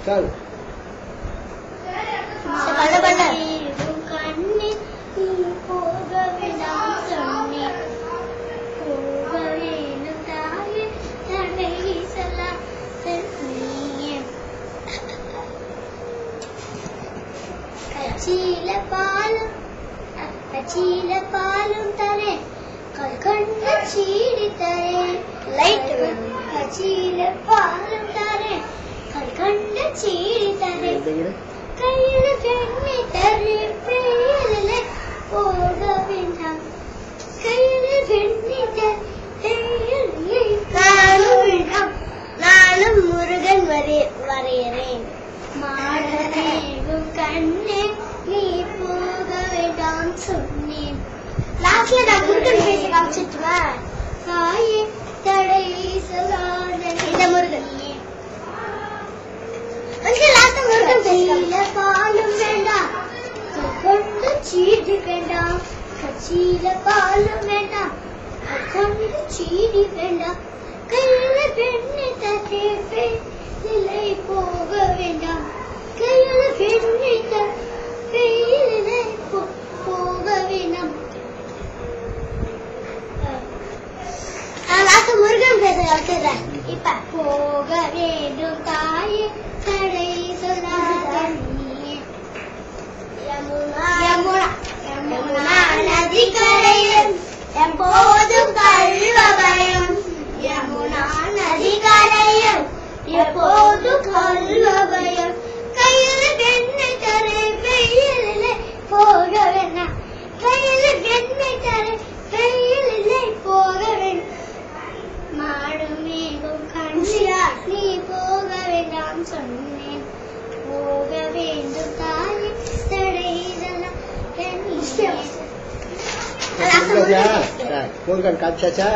चल கச்சியில பாலும் தரே கல்கண்ட சீடி தரே லைட் கச்சியில பாலும் தரே கல்கண்ட சீடி தரே கையில பெண்ணை தரே பெயரில போக வேண்டாம் கையில பெண்ணை தரே வேண்டாம் நானும் முருகன் வரையறேன் மாடமேகும் கண்ணே நீ போக வேண்டாம் சொன்னேன். லாஸ்ட்ல நான் முருகன் பேச காமிச்சிட்டுமா தாயே தடை சொல்லாத இந்த முருகன் லாஸ்ட் முருகன் பேச பாலும் வேண்டாம் கொண்டு சீடி வேண்டாம் கச்சியில பாலும் வேண்டாம் கொண்டு சீடி வேண்டாம் கையில பெண்ணை தட்டே இல்லை போக வேண்டாம் கையில பெண்ணை தட்டே போக வேண்டாம். நான் முருகன் பேச வச்சுறேன். இப்ப போக வேண்டும் தாயே தடை சொல்லாத யமுனா நதி கரையில் எப்போதும் கல்வ பயம் யமுனா நதி கரையில் எப்போதும் கல்வ பயம் கையில பெண்ணை தரே வெயிலே போக வேண்டாம் கையில பெண்ணை தரே வெயிலே போக வேண்டாம் மாடு மேகம் கண்ணியா நீ போக வேண்டாம் சொன்னேன் போக வேண்டும் தாயே தடைதலாம் मुर्गन का अच्छा